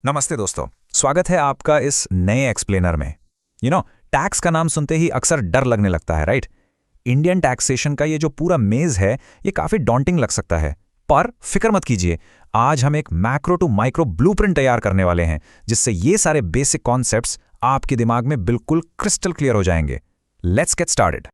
नमस्ते दोस्तों, स्वागत है आपका इस नए एक्सप्लेनर में। टैक्स का नाम सुनते ही अक्सर डर लगने लगता है, राइट? इंडियन टैक्सेशन का ये जो पूरा मेज है, ये काफी डॉन्टिंग लग सकता है। पर फिक्र मत कीजिए, आज हम एक मैक्रो टू माइक्रो ब्लूप्रिंट तैयार करने वाले हैं, जिससे ये सारे बेसिक कॉन्सेप्ट्स आपके दिमाग में बिल्कुल क्रिस्टल क्लियर हो जाएंगे। Let's get started.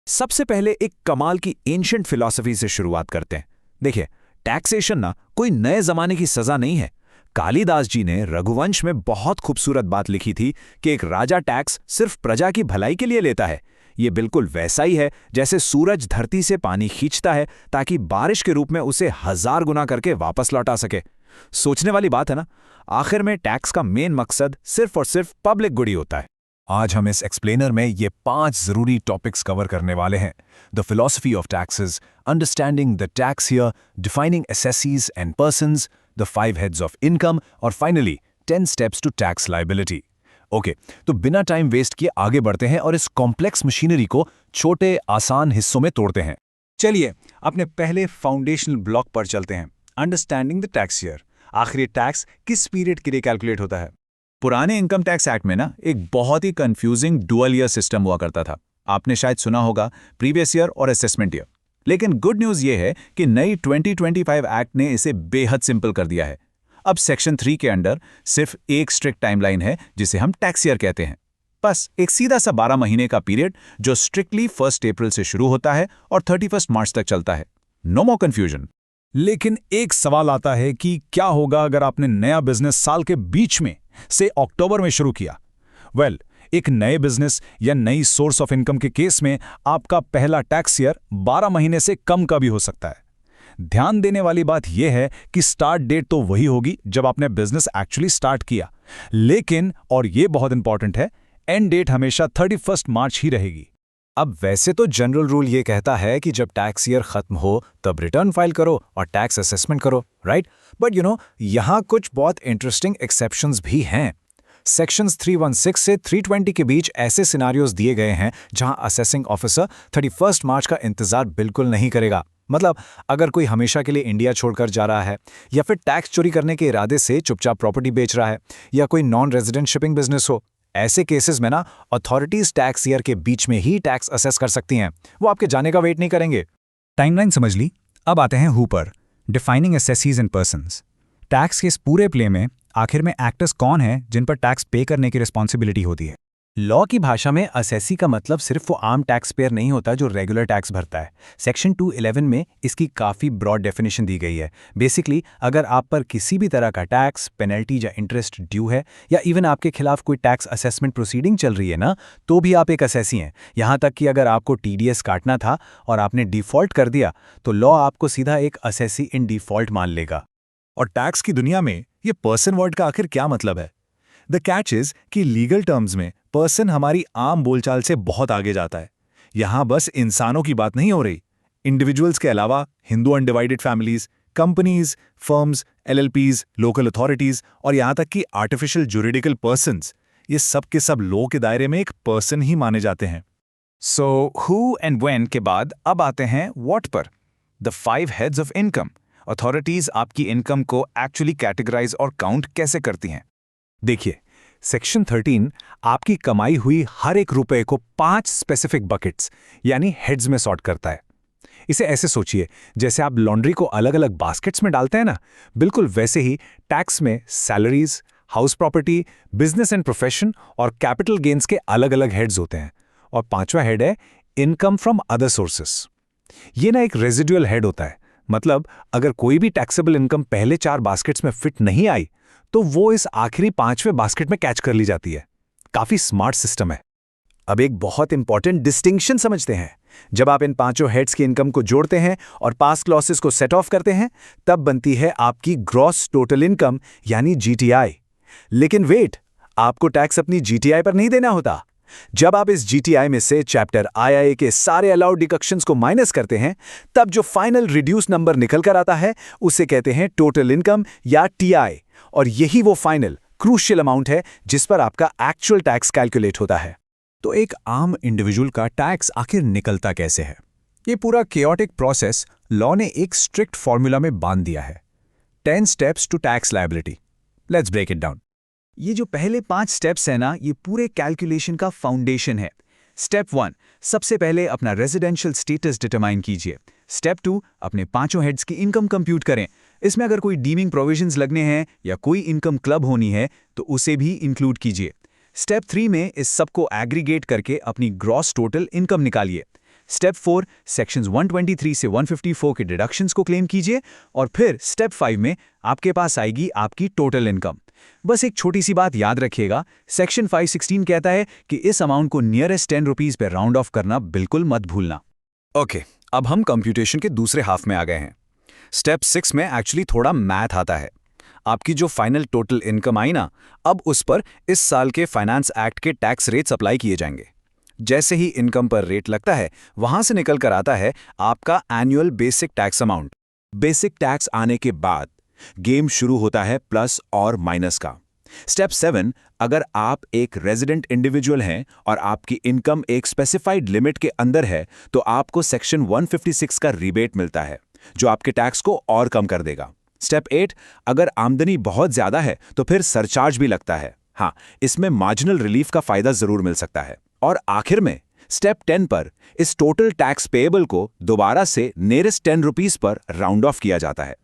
सबसे पहले एक कमाल की एंशिएंट फिलॉसफी से शुरुआत करते हैं। देखिए, टैक्सेशन ना कोई नए जमाने की सजा नहीं है। कालिदास जी ने रघुवंश में बहुत खूबसूरत बात लिखी थी कि एक राजा टैक्स सिर्फ प्रजा की भलाई के लिए लेता है। ये बिल्कुल वैसा ही है जैसे सूरज धरती से पानी खींचता है ताकि बारिश के रूप में उसे 1000 गुना करके वापस लौटा सके। सोचने वाली बात है ना। आखिर में टैक्स का मेन मकसद सिर्फ और सिर्फ पब्लिक गुड ही होता है। आज हम इस एक्सप्लेनर में ये 5 जरूरी टॉपिक्स कवर करने वाले हैं। The philosophy of taxes, understanding the tax here, defining assessees and persons, the 5 heads of income और finally 10 steps to tax liability. Okay, तो बिना टाइम वेस्ट किए आगे बढ़ते हैं और इस कॉम्प्लेक्स मशीनरी को छोटे आसान हिस्सों में तोड़ते हैं। चलिए अपने पहले फाउंडेशनल ब्लॉक पर चलते हैं, अंडरस्टैंडिंग द टैक्स ईयर। आखिर टैक्स किस पीरियड के लिए कैलकुलेट होता है? पुराने इनकम टैक्स एक्ट में ना एक बहुत ही कंफ्यूजिंग डुअल ईयर सिस्टम हुआ करता था। आपने शायद सुना होगा, प्रीवियस ईयर और असेसमेंट ईयर। लेकिन गुड न्यूज़ ये है कि नई 2025 एक्ट ने इसे बेहद सिंपल कर दिया है। अब सेक्शन 3 के अंडर सिर्फ एक स्ट्रिक्ट टाइमलाइन है जिसे हम टैक्स ईयर कहते हैं। बस एक सीधा सा 12 महीने का पीरियड जो स्ट्रिक्टली 1 अप्रैल से शुरू होता है और 31 मार्च तक चलता है। No more confusion. लेकिन एक सवाल आता है कि क्या होगा अगर आपने नया बिजनेस साल के बीच में से अक्टूबर में शुरू किया? एक नए बिजनेस या नई सोर्स ऑफ इनकम के केस में आपका पहला टैक्स ईयर 12 महीने से कम का भी हो सकता है। ध्यान देने वाली बात यह है कि स्टार्ट डेट तो वही होगी जब आपने बिजनेस एक्चुअली स्टार्ट किया, लेकिन और यह बहुत इंपॉर्टेंट है, एंड डेट हमेशा 31 मार्च ही रहेगी। अब वैसे तो जनरल रूल ये कहता है कि जब टैक्स ईयर खत्म हो तब रिटर्न फाइल करो और टैक्स असेसमेंट करो, राइट? बट यहाँ कुछ बहुत इंटरेस्टिंग एक्सेप्शंस भी हैं। सेक्शंस 316 से 320 के बीच ऐसे सिनारियोज दिए गए हैं जहां असेसिंग ऑफिसर 31 मार्च का इंतजार बिल्कुल नहीं करेगा। मतलब अगर कोई हमेशा के लिए इंडिया छोड़कर जा रहा है, या फिर टैक्स चोरी करने के इरादे से चुपचाप प्रॉपर्टी बेच रहा है, या कोई नॉन रेजिडेंट शिपिंग बिजनेस हो, ऐसे केसेस में ना अथॉरिटीज टैक्स ईयर के बीच में ही टैक्स असेस कर सकती हैं। वो आपके जाने का वेट नहीं करेंगे। टाइमलाइन समझ ली, अब आते हैं हू पर, defining assessees and persons. Tax के इस पूरे प्ले में आखिर में एक्टर्स कौन हैं जिन पर टैक्स पे करने की रिस्पॉन्सिबिलिटी होती है? लॉ की भाषा में असेसी का मतलब सिर्फ वो आम टैक्स पेयर नहीं होता जो रेगुलर टैक्स भरता है। सेक्शन 211 में इसकी काफ़ी ब्रॉड डेफिनेशन दी गई है। बेसिकली अगर आप पर किसी भी तरह का टैक्स, पेनल्टी या इंटरेस्ट ड्यू है, या इवन आपके खिलाफ कोई टैक्स असेसमेंट प्रोसीडिंग चल रही है ना, तो भी आप एक असेसी हैं। यहाँ तक कि अगर आपको TDS काटना था और आपने डिफ़ॉल्ट कर दिया तो लॉ आपको सीधा एक असेसी इन डिफ़ॉल्ट मान लेगा। और टैक्स की दुनिया में ये पर्सन वर्ड का आखिर क्या मतलब है? द कैच इज कि लीगल टर्म्स में पर्सन हमारी आम बोलचाल से बहुत आगे जाता है। यहां बस इंसानों की बात नहीं हो रही। इंडिविजुअल्स के अलावा Hindu undivided families, companies, firms, LLPs, local authorities और यहां तक कि आर्टिफिशियल जुरिडिकल पर्सन्स, ये सब के सब लॉ के दायरे में एक पर्सन ही माने जाते हैं। सो हु एंड व्हेन के बाद अब आते हैं व्हाट पर, the 5 heads of income. Authorities आपकी इनकम को एक्चुअली कैटेगराइज और काउंट कैसे करती हैं? देखिए, सेक्शन 13 आपकी कमाई हुई हर एक रुपए को 5 स्पेसिफिक बकेट्स यानी हेड्स में सॉर्ट करता है। इसे ऐसे सोचिए जैसे आप लॉन्ड्री को अलग अलग बास्केट्स में डालते हैं ना, बिल्कुल वैसे ही टैक्स में salaries, house property, business and profession और कैपिटल गेन्स के अलग अलग हेड्स होते हैं। और 5वां हेड है इनकम फ्रॉम अदर सोर्सेस। ये ना एक रेजिडुअल हेड होता है। मतलब अगर कोई भी टैक्सेबल इनकम पहले 4 बास्केट्स में फिट नहीं आई तो वो इस आखिरी 5वें बास्केट में कैच कर ली जाती है। काफी स्मार्ट सिस्टम है। अब एक बहुत इंपॉर्टेंट डिस्टिंक्शन समझते हैं। जब आप इन 5 हेड्स की इनकम को जोड़ते हैं और पास्ट लॉसेस को सेट ऑफ करते हैं, तब बनती है आपकी ग्रॉस टोटल इनकम यानी GTI। लेकिन वेट, आपको टैक्स अपनी GTI पर नहीं देना होता। जब आप इस GTI में से चैप्टर II के सारे अलाउड डिडक्शंस को माइनस करते हैं, तब जो फाइनल रिड्यूस नंबर निकल कर आता है उसे कहते हैं टोटल इनकम या TI। और यही वो फाइनल क्रूशियल अमाउंट है जिस पर आपका एक्चुअल टैक्स कैलकुलेट होता है। तो एक आम इंडिविजुअल का टैक्स आखिर निकलता कैसे है? ये पूरा केओटिक प्रोसेस लॉ ने एक स्ट्रिक्ट फॉर्मूला में बांध दिया है। 10 steps to tax liability. Let's break it down. ये जो पहले 5 स्टेप्स हैं ना, ये पूरे कैलकुलेशन का फाउंडेशन है। स्टेप 1, सबसे पहले अपना रेजिडेंशियल स्टेटस डिटरमाइन कीजिए। स्टेप 2, अपने 5 हेड्स की इनकम कंप्यूट करें। इसमें अगर कोई डीमिंग प्रोविजंस लगने हैं या कोई इनकम क्लब होनी है तो उसे भी इंक्लूड कीजिए। स्टेप 3 में इस सब को एग्रीगेट करके अपनी ग्रॉस टोटल इनकम निकालिए। स्टेप 4, सेक्शंस 123 से 154 के डिडक्शंस को क्लेम कीजिए और फिर स्टेप 5 में आपके पास आएगी आपकी टोटल इनकम। बस एक छोटी सी बात याद रखिएगा, सेक्शन 516 कहता है कि इस अमाउंट को नियरेस्ट 10 रुपीज पे राउंड ऑफ करना बिल्कुल मत भूलना। ओके, अब हम कंप्यूटेशन के दूसरे हाफ में आ गए हैं। स्टेप 6 में एक्चुअली थोड़ा मैथ आता है। आपकी जो फाइनल टोटल इनकम आई ना, अब उस पर इस साल के फाइनेंस एक्ट के टैक्स रेट्स अप्लाई किए जाएंगे। जैसे ही इनकम पर रेट लगता है, वहां से निकल कर आता है आपका annual basic tax amount. Basic tax आने के बाद गेम शुरू होता है प्लस और माइनस का। स्टेप 7, अगर आप एक रेजिडेंट इंडिविजुअल हैं और आपकी इनकम एक स्पेसिफाइड लिमिट के अंदर है तो आपको सेक्शन 156 का रिबेट मिलता है, जो आपके टैक्स को और कम कर देगा। स्टेप 8, अगर आमदनी बहुत ज्यादा है तो फिर सरचार्ज भी लगता है। हाँ, इसमें मार्जिनल रिलीफ का फायदा जरूर मिल सकता है। और आखिर में स्टेप 10 पर इस टोटल टैक्स पेएबल को दोबारा से nearest 10 rupees per round of किया जाता है।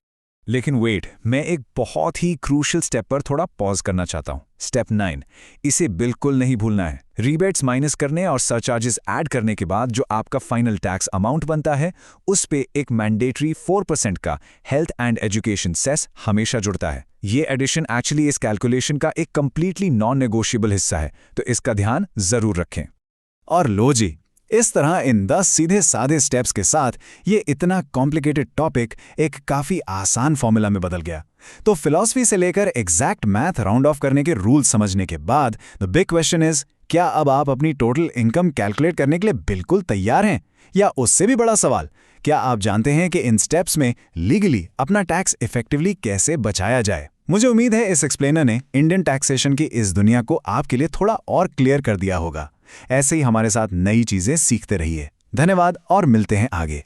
लेकिन वेट, मैं एक बहुत ही क्रूशियल स्टेप पर थोड़ा पॉज करना चाहता हूं। स्टेप 9, इसे बिल्कुल नहीं भूलना है। रीबेट्स माइनस करने और सरचार्जेस ऐड करने के बाद जो आपका फाइनल टैक्स अमाउंट बनता है, उस पे एक मैंडेटरी 4% का हेल्थ एंड एजुकेशन सेस हमेशा जुड़ता है। ये एडिशन एक्चुअली इस कैलकुलेशन का एक कंप्लीटली नॉन नेगोशिएबल हिस्सा है, तो इसका ध्यान जरूर रखें। और लो जी, इस तरह इन 10 सीधे साधे स्टेप्स के साथ ये इतना कॉम्प्लिकेटेड टॉपिक एक काफी आसान फॉर्मूला में बदल गया। तो फिलॉसफी से लेकर एग्जैक्ट मैथ राउंड ऑफ करने के रूल समझने के बाद द बिग क्वेश्चन इज, क्या अब आप अपनी टोटल इनकम कैलकुलेट करने के लिए बिल्कुल तैयार हैं? या उससे भी बड़ा सवाल, क्या आप जानते हैं कि इन स्टेप्स में लीगली अपना टैक्स इफेक्टिवली कैसे बचाया जाए? मुझे उम्मीद है इस एक्सप्लेनर ने इंडियन टैक्सेशन की इस दुनिया को आपके लिए थोड़ा और क्लियर कर दिया होगा। ऐसे ही हमारे साथ नई चीजें सीखते रहिए। धन्यवाद और मिलते हैं आगे।